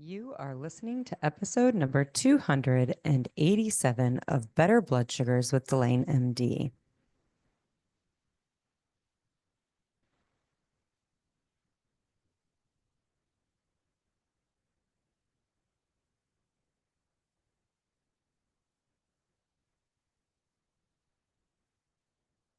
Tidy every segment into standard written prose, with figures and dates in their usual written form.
You are listening to episode number 287 of Better Blood Sugars with Delane MD.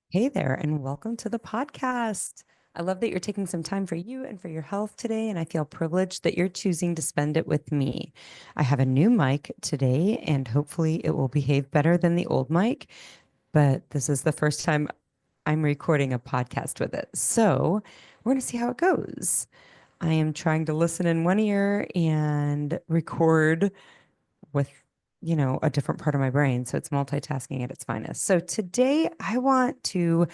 Hey there, and welcome to the podcast. I love that you're taking some time for you and for your health today, and I feel privileged that you're choosing to spend it with me. I have a new mic today, and hopefully it will behave better than the old mic, but this is the first time I'm recording a podcast with it. So we're going to see how it goes. I am trying to listen in one ear and record with, a different part of my brain. So it's multitasking at its finest. So today I want to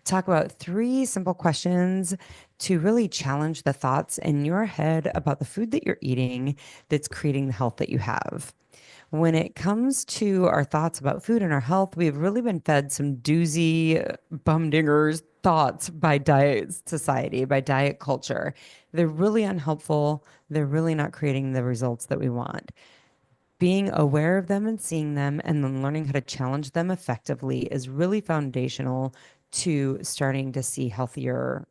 talk about three simple questions to really challenge the thoughts in your head about the food that you're eating that's creating the health that you have. When it comes to our thoughts about food and our health, we've really been fed some doozy, bumdingers thoughts by diet society, by diet culture. They're really unhelpful. They're really not creating the results that we want. Being aware of them and seeing them and then learning how to challenge them effectively is really foundational to starting to see healthier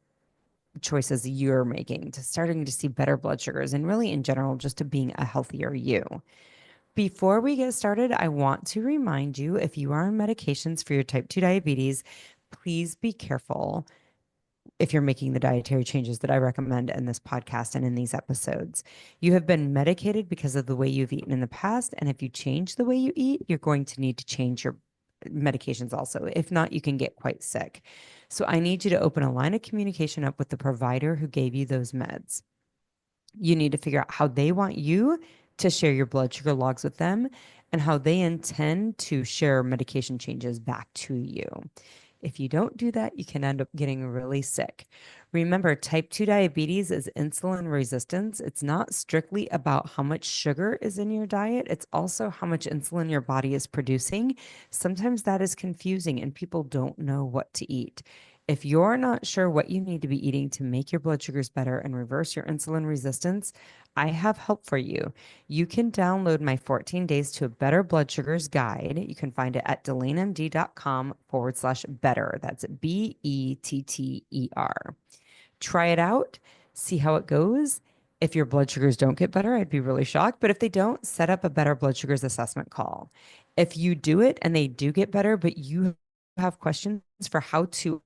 choices you're making, to starting to see better blood sugars, and really in general, just to being a healthier you. Before we get started, I want to remind you, if you are on medications for your type 2 diabetes, please be careful if you're making the dietary changes that I recommend in this podcast and in these episodes. You have been medicated because of the way you've eaten in the past. And if you change the way you eat, you're going to need to change your medications also. If not, you can get quite sick. So I need you to open a line of communication up with the provider who gave you those meds. You need to figure out how they want you to share your blood sugar logs with them and how they intend to share medication changes back to you. If you don't do that, you can end up getting really sick. Remember, type 2 diabetes is insulin resistance. It's not strictly about how much sugar is in your diet, it's also how much insulin your body is producing. Sometimes that is confusing and people don't know what to eat. If you're not sure what you need to be eating to make your blood sugars better and reverse your insulin resistance, I have help for you. You can download my 14 Days to a Better Blood Sugars guide. You can find it at delanemd.com/better. That's BETTER. Try it out, see how it goes. If your blood sugars don't get better, I'd be really shocked. But if they don't, set up a Better Blood Sugars assessment call. If you do it and they do get better, but you have questions for how to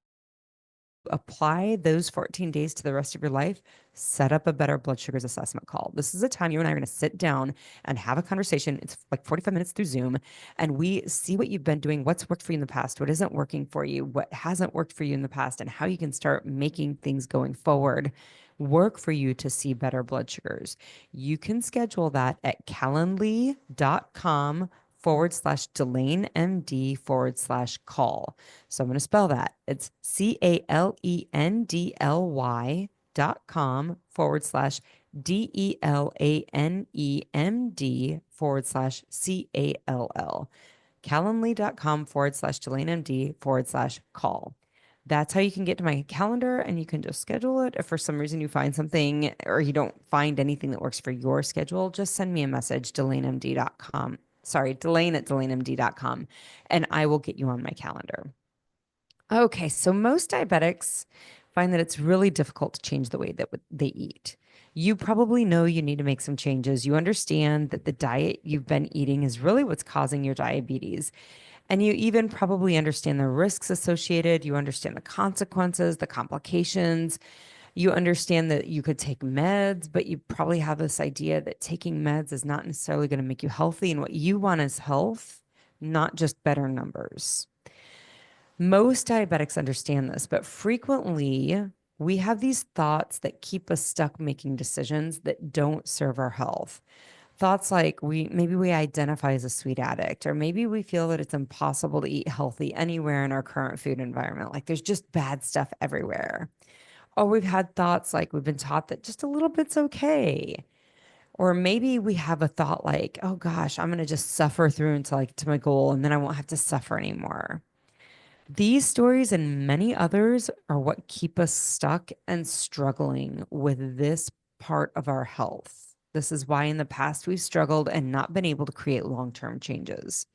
apply those 14 days to the rest of your life, set up a Better Blood Sugars assessment call. This is a time you and I are going to sit down and have a conversation. It's like 45 minutes through Zoom, and we see what you've been doing, what's worked for you in the past, what isn't working for you, what hasn't worked for you in the past, and how you can start making things going forward work for you to see better blood sugars. You can schedule that at calendly.com/DelaneMD/call. So I'm going to spell that. It's CALENDLY.com/DELANEMD/call. Calendly.com/DelaneMD/call. That's how you can get to my calendar and you can just schedule it. If for some reason you find something or you don't find anything that works for your schedule, just send me a message, delanemd.com. Sorry, Delane@delanemd.com, and I will get you on my calendar. Okay, so most diabetics find that it's really difficult to change the way that they eat. You probably know you need to make some changes. You understand that the diet you've been eating is really what's causing your diabetes. And you even probably understand the risks associated. You understand the consequences, the complications. You understand that you could take meds, but you probably have this idea that taking meds is not necessarily going to make you healthy. And what you want is health, not just better numbers. Most diabetics understand this, but frequently we have these thoughts that keep us stuck making decisions that don't serve our health. Thoughts like maybe we identify as a sweet addict, or maybe we feel that it's impossible to eat healthy anywhere in our current food environment. Like there's just bad stuff everywhere. Or we've had thoughts like we've been taught that just a little bit's okay. Or maybe we have a thought like, oh gosh, I'm going to just suffer through until I get to my goal and then I won't have to suffer anymore. These stories and many others are what keep us stuck and struggling with this part of our health. This is why in the past we've struggled and not been able to create long-term changes.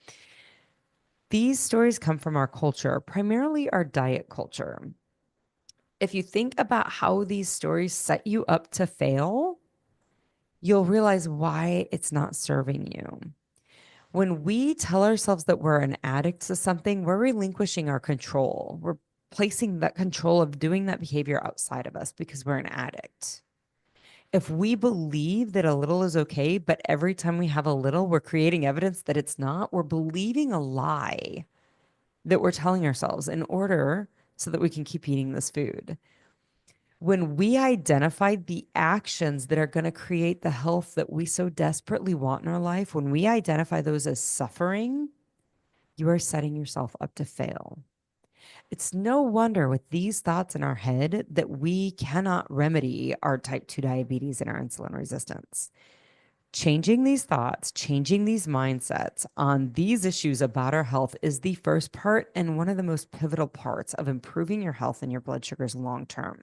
These stories come from our culture, primarily our diet culture. If you think about how these stories set you up to fail, you'll realize why it's not serving you. When we tell ourselves that we're an addict to something, we're relinquishing our control. We're placing that control of doing that behavior outside of us because we're an addict. If we believe that a little is okay, but every time we have a little, we're creating evidence that it's not, we're believing a lie that we're telling ourselves in order so that we can keep eating this food. When we identify the actions that are going to create the health that we so desperately want in our life, when we identify those as suffering, you are setting yourself up to fail. It's no wonder with these thoughts in our head that we cannot remedy our type 2 diabetes and our insulin resistance. Changing these thoughts, changing these mindsets on these issues about our health is the first part and one of the most pivotal parts of improving your health and your blood sugars long term.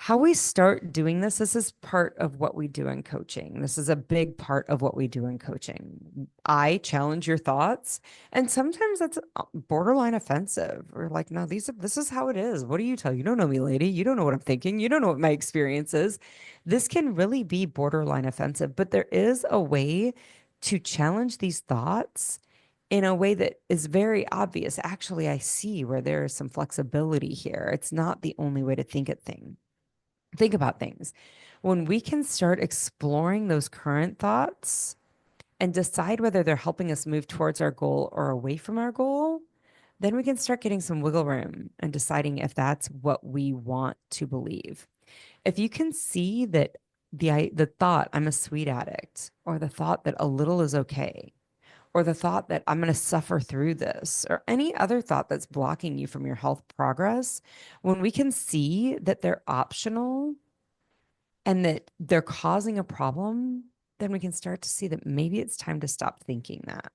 How we start doing this is part of what we do in coaching. This is a big part of what we do in coaching. I challenge your thoughts, and sometimes that's borderline offensive. We're like, no, this is how it is. What do you tell? You don't know me, lady. You don't know what I'm thinking. You don't know what my experience is. This can really be borderline offensive, but there is a way to challenge these thoughts in a way that is very obvious. Actually, I see where there is some flexibility here. It's not the only way to think about things. When we can start exploring those current thoughts and decide whether they're helping us move towards our goal or away from our goal, then we can start getting some wiggle room and deciding if that's what we want to believe. If you can see that the thought I'm a sweet addict, or the thought that a little is okay, or the thought that I'm going to suffer through this, or any other thought that's blocking you from your health progress, when we can see that they're optional and that they're causing a problem, then we can start to see that maybe it's time to stop thinking that.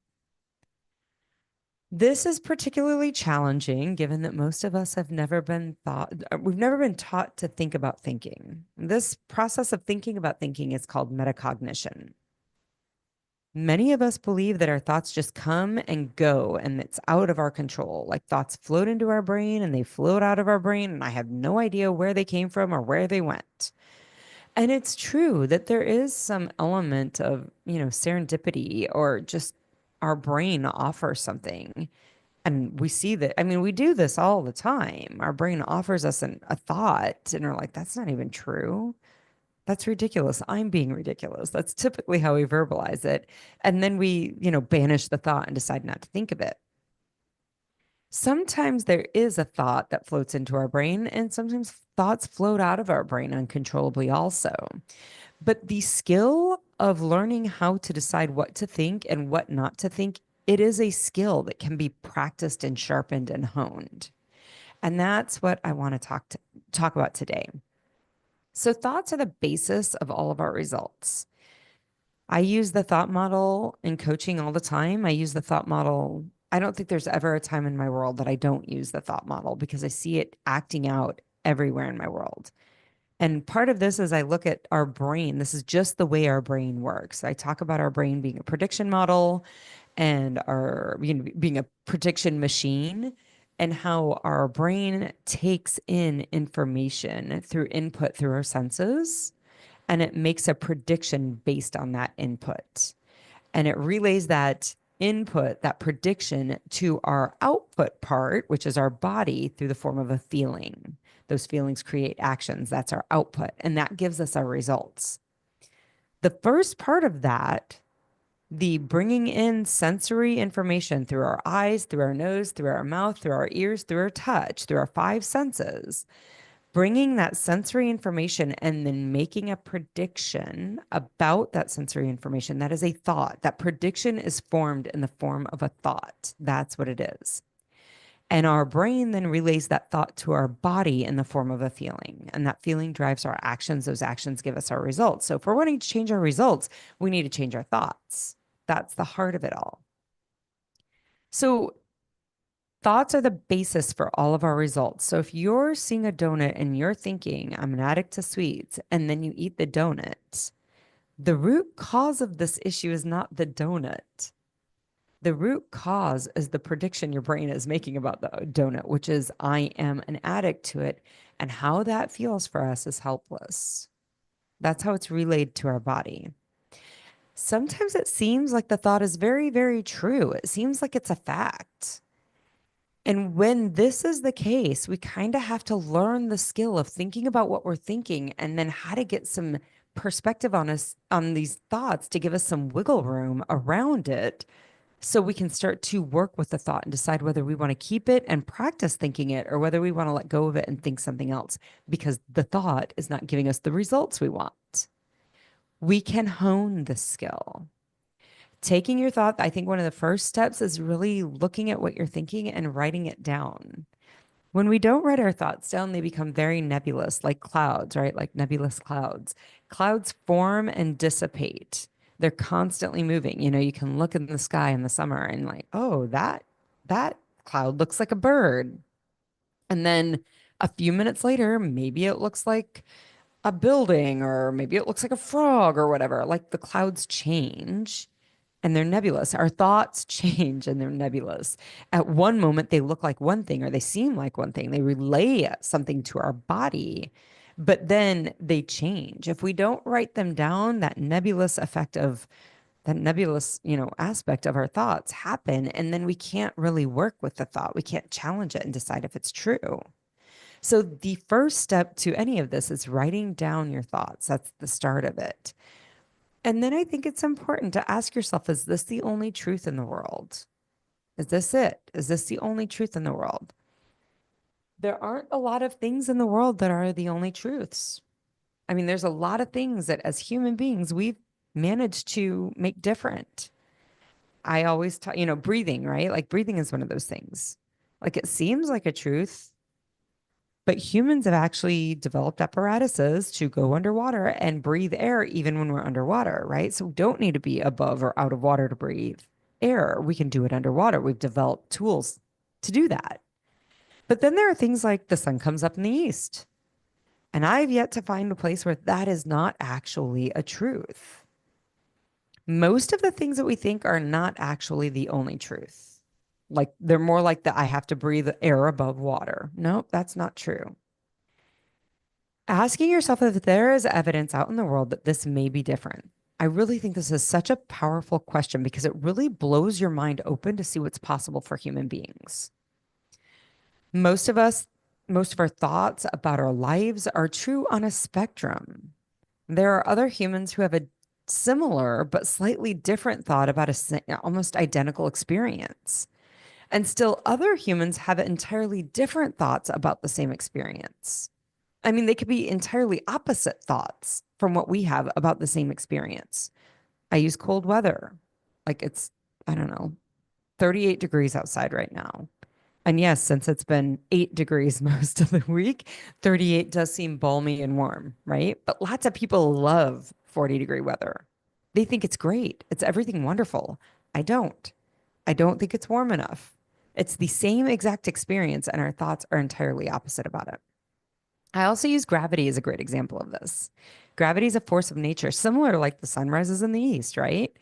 This is particularly challenging given that most of us have never been we've never been taught to think about thinking. This process of thinking about thinking is called metacognition. Many of us believe that our thoughts just come and go and it's out of our control. Like thoughts float into our brain and they float out of our brain, and I have no idea where they came from or where they went. And it's true that there is some element of, serendipity, or just our brain offers something. And we see that, I mean, we do this all the time. Our brain offers us a thought, and we're like, that's not even true. That's ridiculous. I'm being ridiculous. That's typically how we verbalize it. And then we, banish the thought and decide not to think of it. Sometimes there is a thought that floats into our brain, and sometimes thoughts float out of our brain uncontrollably also. But the skill of learning how to decide what to think and what not to think, it is a skill that can be practiced and sharpened and honed. And that's what I want to talk about today. So thoughts are the basis of all of our results. I use the thought model in coaching all the time. I use the thought model. I don't think there's ever a time in my world that I don't use the thought model because I see it acting out everywhere in my world. And part of this is I look at our brain. This is just the way our brain works. I talk about our brain being a prediction model and our being a prediction machine, and how our brain takes in information through input through our senses, and it makes a prediction based on that input. And it relays that input, that prediction, to our output part, which is our body, through the form of a feeling. Those feelings create actions. That's our output. And that gives us our results. The first part of that, the bringing in sensory information through our eyes, through our nose, through our mouth, through our ears, through our touch, through our five senses, bringing that sensory information and then making a prediction about that sensory information. That is a thought. That prediction is formed in the form of a thought. That's what it is. And our brain then relays that thought to our body in the form of a feeling. And that feeling drives our actions. Those actions give us our results. So if we're wanting to change our results, we need to change our thoughts. That's the heart of it all. So thoughts are the basis for all of our results. So if you're seeing a donut and you're thinking, I'm an addict to sweets, and then you eat the donut, the root cause of this issue is not the donut. The root cause is the prediction your brain is making about the donut, which is, I am an addict to it. And how that feels for us is helpless. That's how it's relayed to our body. Sometimes it seems like the thought is very, very true. It seems like it's a fact. And when this is the case, we kind of have to learn the skill of thinking about what we're thinking and then how to get some perspective on us on these thoughts to give us some wiggle room around it so we can start to work with the thought and decide whether we want to keep it and practice thinking it or whether we want to let go of it and think something else because the thought is not giving us the results we want. We can hone the skill. Taking your thought, I think one of the first steps is really looking at what you're thinking and writing it down. When we don't write our thoughts down, they become very nebulous, like clouds, right? Like nebulous clouds. Clouds form and dissipate. They're constantly moving. You know, you can look in the sky in the summer and like, oh, that cloud looks like a bird. And then a few minutes later, maybe it looks like a building or maybe it looks like a frog or whatever. Like the clouds change and they're nebulous. Our thoughts change and they're nebulous. At one moment, they look like one thing or they seem like one thing. They relay something to our body, but then they change. If we don't write them down, that nebulous effect of that nebulous, aspect of our thoughts happen. And then we can't really work with the thought. We can't challenge it and decide if it's true. So the first step to any of this is writing down your thoughts. That's the start of it. And then I think it's important to ask yourself, is this the only truth in the world? Is this it? Is this the only truth in the world? There aren't a lot of things in the world that are the only truths. I mean, there's a lot of things that as human beings, we've managed to make different. I always talk, breathing, right? Like breathing is one of those things. Like it seems like a truth, but humans have actually developed apparatuses to go underwater and breathe air even when we're underwater, right? So we don't need to be above or out of water to breathe air. We can do it underwater. We've developed tools to do that. But then there are things like the sun comes up in the east. And I've yet to find a place where that is not actually a truth. Most of the things that we think are not actually the only truth. Like they're more like the I have to breathe air above water. Nope, that's not true. Asking yourself if there is evidence out in the world that this may be different. I really think this is such a powerful question because it really blows your mind open to see what's possible for human beings. Most of our thoughts about our lives are true on a spectrum. There are other humans who have a similar but slightly different thought about almost identical experience. And still other humans have entirely different thoughts about the same experience. I mean, they could be entirely opposite thoughts from what we have about the same experience. I use cold weather. Like it's, I don't know, 38 degrees outside right now. And yes, since it's been 8 degrees most of the week, 38 does seem balmy and warm, right? But lots of people love 40-degree weather. They think it's great. It's everything wonderful. I don't. I don't think it's warm enough. It's the same exact experience, and our thoughts are entirely opposite about it. I also use gravity as a great example of this. Gravity is a force of nature, similar to like the sun rises in the east, right?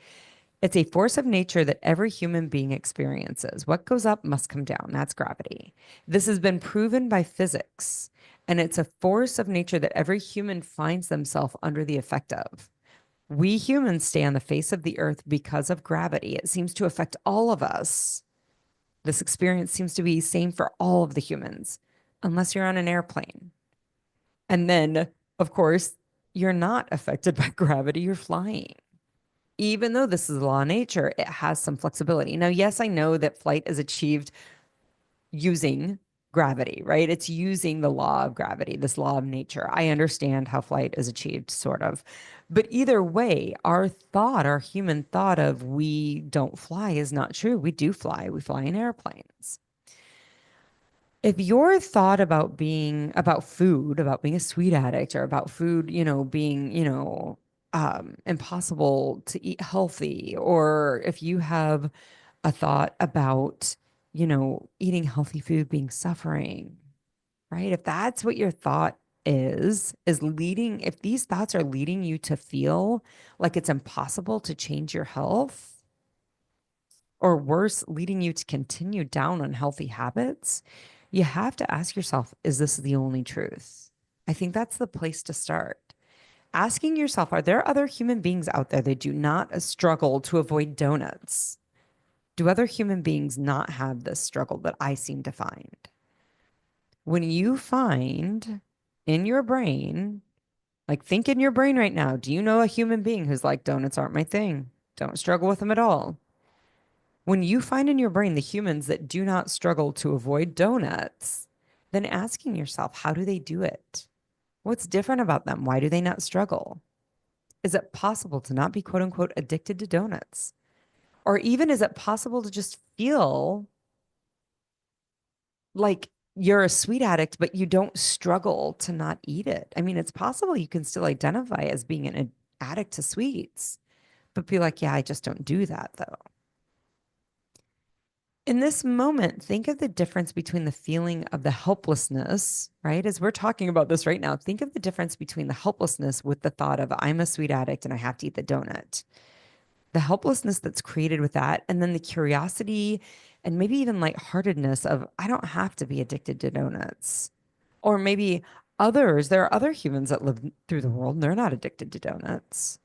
It's a force of nature that every human being experiences. What goes up must come down. That's gravity. This has been proven by physics, and it's a force of nature that every human finds themselves under the effect of. We humans stay on the face of the earth because of gravity. It seems to affect all of us. This experience seems to be the same for all of the humans, unless you're on an airplane. And then, of course, you're not affected by gravity, you're flying. Even though this is a law of nature, it has some flexibility. Now, yes, I know that flight is achieved using gravity, right? It's using the law of gravity, this law of nature. I understand how flight is achieved, sort of. But either way, our human thought of we don't fly is not true. We do fly. We fly in airplanes. If your thought about food, about being a sweet addict or about food, being, impossible to eat healthy, or if you have a thought about eating healthy food being suffering, right? If that's what your thought is leading, if these thoughts are leading you to feel like it's impossible to change your health, or worse, leading you to continue down unhealthy habits, you have to ask yourself, is this the only truth? I think that's the place to start. Asking yourself, are there other human beings out there that do not struggle to avoid donuts? Do other human beings not have this struggle that I seem to find? When you find in your brain, like think in your brain right now, do you know a human being who's like, donuts aren't my thing? Don't struggle with them at all. When you find in your brain the humans that do not struggle to avoid donuts, then asking yourself, how do they do it? What's different about them? Why do they not struggle? Is it possible to not be quote unquote addicted to donuts? Or even is it possible to just feel like you're a sweet addict, but you don't struggle to not eat it? I mean, it's possible you can still identify as being an addict to sweets, but be like, yeah, I just don't do that though. In this moment, think of the difference between the feeling of the helplessness, right? As we're talking about this right now, think of the difference between the helplessness with the thought of, I'm a sweet addict and I have to eat the donut. The helplessness that's created with that, and then the curiosity and maybe even lightheartedness of, I don't have to be addicted to donuts. Or maybe there are other humans that live through the world and they're not addicted to donuts.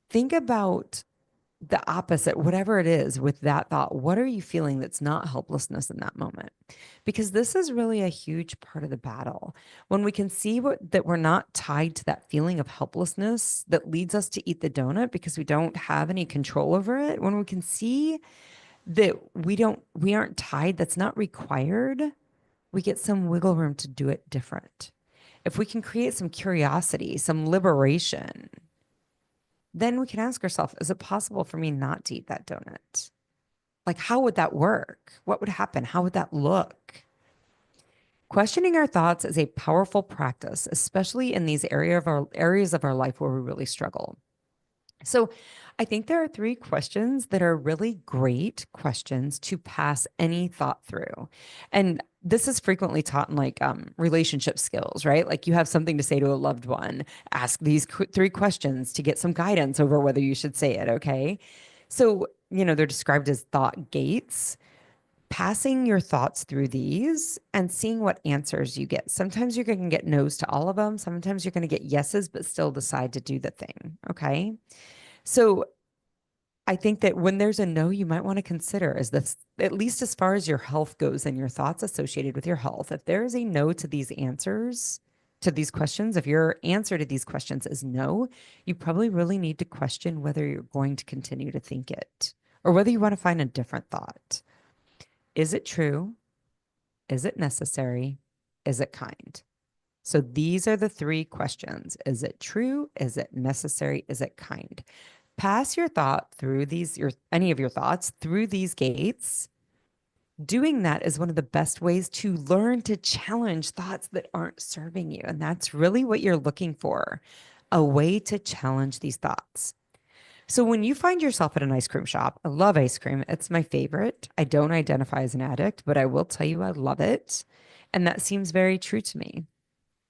Think about the opposite, whatever it is, with that thought. What are you feeling that's not helplessness in that moment? Because this is really a huge part of the battle. When we can see that we're not tied to that feeling of helplessness that leads us to eat the donut because we don't have any control over it, when we can see that we aren't tied, that's not required, we get some wiggle room to do it different. If we can create some curiosity, some liberation, then we can ask ourselves, is it possible for me not to eat that donut? Like, how would that work? What would happen? How would that look? Questioning our thoughts is a powerful practice, especially in these areas of our life where we really struggle. So I think there are 3 questions that are really great questions to pass any thought through. And this is frequently taught in like relationship skills, right? Like you have something to say to a loved one, ask these 3 questions to get some guidance over whether you should say it, okay? So, they're described as thought gates. Passing your thoughts through these and seeing what answers you get. Sometimes you're going to get no's to all of them. Sometimes you're going to get yeses, but still decide to do the thing, okay? So I think that when there's a no, you might want to consider, is this, at least as far as your health goes and your thoughts associated with your health, if there is a no to these answers, to these questions, if your answer to these questions is no, you probably really need to question whether you're going to continue to think it or whether you want to find a different thought. Is it true? Is it necessary? Is it kind? So these are the 3 questions. Is it true? Is it necessary? Is it kind? Pass your thought through any of your thoughts through these gates. Doing that is one of the best ways to learn to challenge thoughts that aren't serving you. And that's really what you're looking for, a way to challenge these thoughts. So when you find yourself at an ice cream shop, I love ice cream. It's my favorite. I don't identify as an addict, but I will tell you I love it. And that seems very true to me.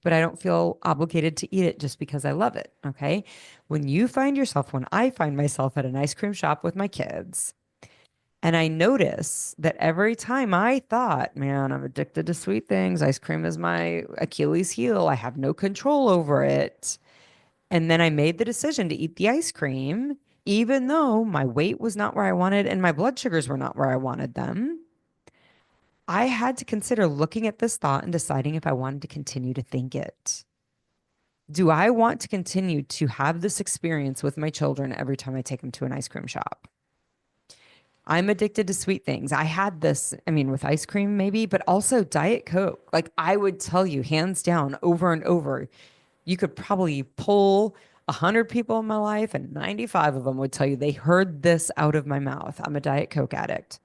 But I don't feel obligated to eat it just because I love it. Okay. When I find myself at an ice cream shop with my kids, and I notice that every time I thought, man, I'm addicted to sweet things, ice cream is my Achilles heel, I have no control over it. And then I made the decision to eat the ice cream, even though my weight was not where I wanted and my blood sugars were not where I wanted them. I had to consider looking at this thought and deciding if I wanted to continue to think it. Do I want to continue to have this experience with my children every time I take them to an ice cream shop? I'm addicted to sweet things. I had this, I mean, with ice cream maybe, but also Diet Coke. Like I would tell you hands down over and over, you could probably pull 100 people in my life and 95 of them would tell you they heard this out of my mouth. I'm a Diet Coke addict.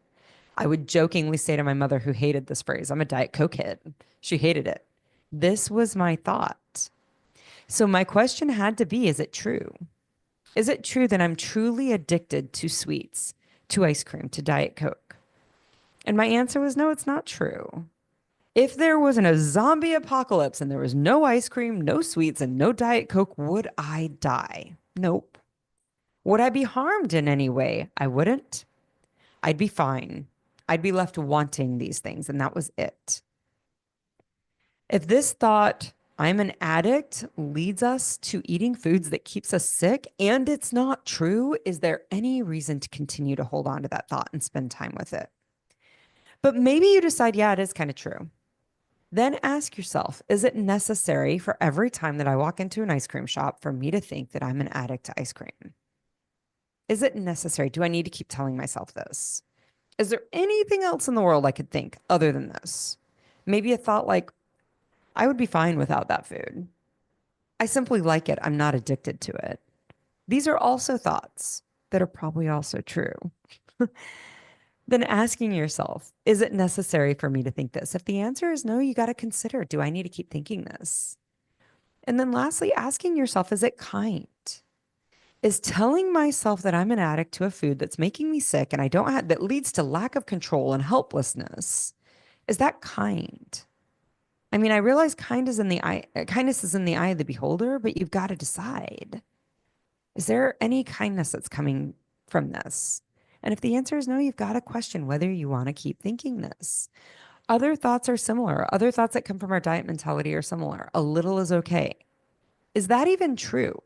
I would jokingly say to my mother, who hated this phrase, I'm a Diet Coke kid. She hated it. This was my thought. So my question had to be, is it true? Is it true that I'm truly addicted to sweets, to ice cream, to Diet Coke? And my answer was, no, it's not true. If there wasn't a zombie apocalypse and there was no ice cream, no sweets, and no Diet Coke, would I die? Nope. Would I be harmed in any way? I wouldn't. I'd be fine. I'd be left wanting these things, and that was it. If this thought, I'm an addict, leads us to eating foods that keeps us sick, and it's not true, is there any reason to continue to hold on to that thought and spend time with it? But maybe you decide, yeah, it is kind of true. Then ask yourself, is it necessary for every time that I walk into an ice cream shop for me to think that I'm an addict to ice cream? Is it necessary? Do I need to keep telling myself this? Is there anything else in the world I could think other than this? Maybe a thought like, I would be fine without that food. I simply like it. I'm not addicted to it. These are also thoughts that are probably also true. Then asking yourself, is it necessary for me to think this? If the answer is no, you got to consider, do I need to keep thinking this? And then lastly, asking yourself, is it kind? Is telling myself that I'm an addict to a food that's making me sick and I don't have, that leads to lack of control and helplessness, is that kind? I mean, I realize kindness is in the eye of the beholder, but you've got to decide. Is there any kindness that's coming from this? And if the answer is no, you've got to question whether you want to keep thinking this. Other thoughts are similar. Other thoughts that come from our diet mentality are similar. A little is okay. Is that even true?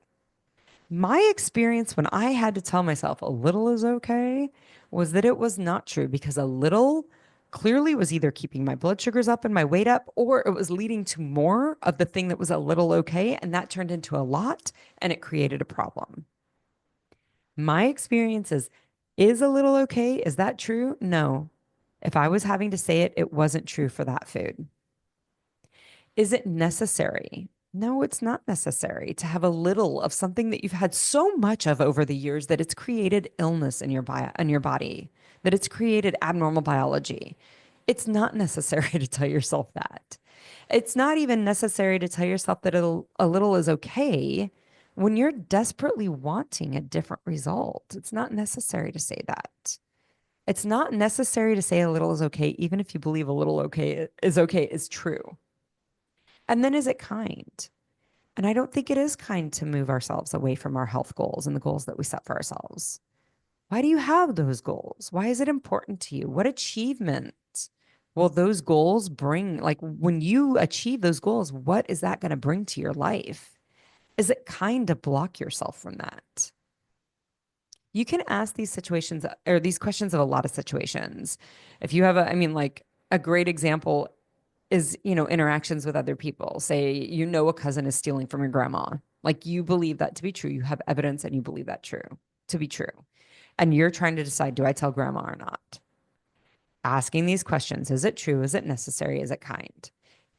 My experience when I had to tell myself a little is okay was that it was not true, because a little clearly was either keeping my blood sugars up and my weight up, or it was leading to more of the thing that was a little okay. And that turned into a lot and it created a problem. My experience is a little okay? Is that true? No. If I was having to say it, it wasn't true for that food. Is it necessary? No, it's not necessary to have a little of something that you've had so much of over the years that it's created illness in your body, that it's created abnormal biology. It's not necessary to tell yourself that. It's not even necessary to tell yourself that a little is okay when you're desperately wanting a different result. It's not necessary to say that. It's not necessary to say a little is okay, even if you believe a little okay is true. And then is it kind? And I don't think it is kind to move ourselves away from our health goals and the goals that we set for ourselves. Why do you have those goals? Why is it important to you? What achievement will those goals bring? Like when you achieve those goals, what is that going to bring to your life? Is it kind to block yourself from that? You can ask these situations or these questions of a lot of situations. If you have a great example is, interactions with other people. Say, a cousin is stealing from your grandma. Like you believe that to be true. You have evidence and you believe that to be true. And you're trying to decide, do I tell grandma or not? Asking these questions, is it true? Is it necessary? Is it kind?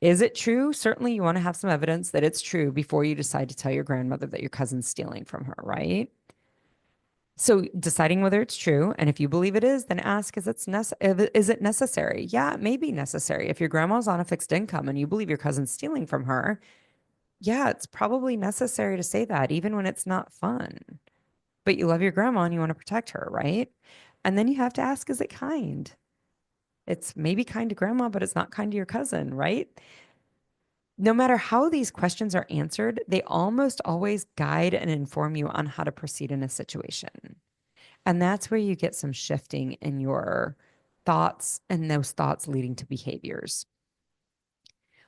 Is it true? Certainly you want to have some evidence that it's true before you decide to tell your grandmother that your cousin's stealing from her, right? So deciding whether it's true, and if you believe it is, then ask, is it necessary? Yeah, it may be necessary. If your grandma's on a fixed income and you believe your cousin's stealing from her, yeah, it's probably necessary to say that, even when it's not fun. But you love your grandma and you want to protect her, right? And then you have to ask, is it kind? It's maybe kind to grandma, but it's not kind to your cousin, right? No matter how these questions are answered, they almost always guide and inform you on how to proceed in a situation. And that's where you get some shifting in your thoughts and those thoughts leading to behaviors.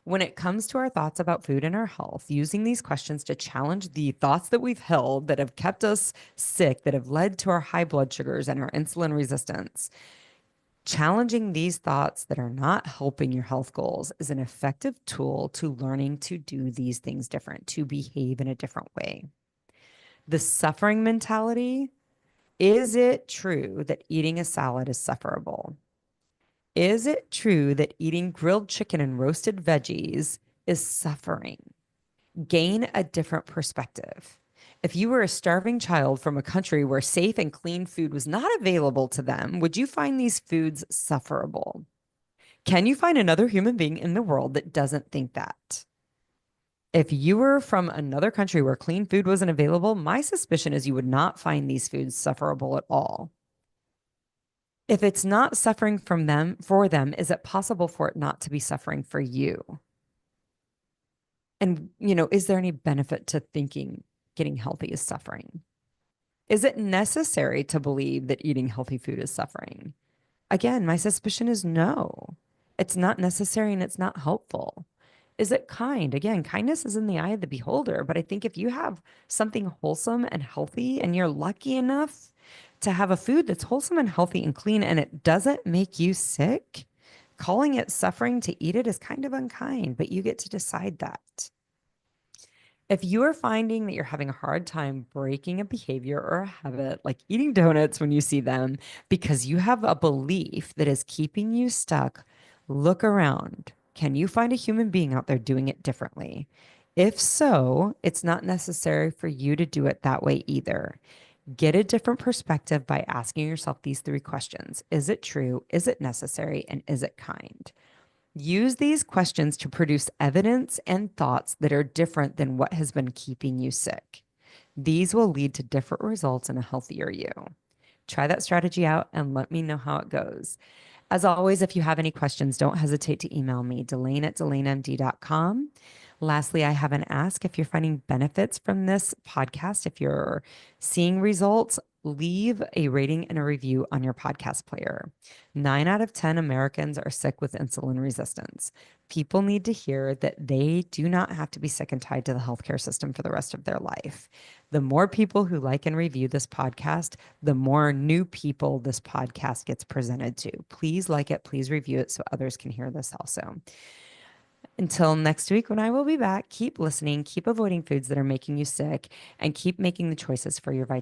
When it comes to our thoughts about food and our health, using these questions to challenge the thoughts that we've held that have kept us sick, that have led to our high blood sugars and our insulin resistance, challenging these thoughts that are not helping your health goals is an effective tool to learning to do these things different, to behave in a different way. The suffering mentality, is it true that eating a salad is sufferable? Is it true that eating grilled chicken and roasted veggies is suffering? Gain a different perspective. If you were a starving child from a country where safe and clean food was not available to them, would you find these foods sufferable? Can you find another human being in the world that doesn't think that? If you were from another country where clean food wasn't available, my suspicion is you would not find these foods sufferable at all. If it's not suffering from them for them, is it possible for it not to be suffering for you? And, is there any benefit to thinking getting healthy is suffering? Is it necessary to believe that eating healthy food is suffering? Again, my suspicion is no. It's not necessary and it's not helpful. Is it kind? Again, kindness is in the eye of the beholder. But I think if you have something wholesome and healthy and you're lucky enough to have a food that's wholesome and healthy and clean and it doesn't make you sick, calling it suffering to eat it is kind of unkind, but you get to decide that. If you are finding that you're having a hard time breaking a behavior or a habit, like eating donuts when you see them, because you have a belief that is keeping you stuck, look around. Can you find a human being out there doing it differently? If so, it's not necessary for you to do it that way either. Get a different perspective by asking yourself these three questions. Is it true? Is it necessary? And is it kind? Use these questions to produce evidence and thoughts that are different than what has been keeping you sick. These will lead to different results and a healthier you. Try that strategy out and let me know how it goes. As always, if you have any questions, don't hesitate to email me, Delane@DelaneMD.com. Lastly, I have an ask. If you're finding benefits from this podcast, if you're seeing results, leave a rating and a review on your podcast player. 9 out of 10 Americans are sick with insulin resistance. People need to hear that they do not have to be sick and tied to the healthcare system for the rest of their life. The more people who like and review this podcast, the more new people this podcast gets presented to. Please like it, please review it so others can hear this also. Until next week, when I will be back, keep listening, keep avoiding foods that are making you sick, and keep making the choices for your vitality.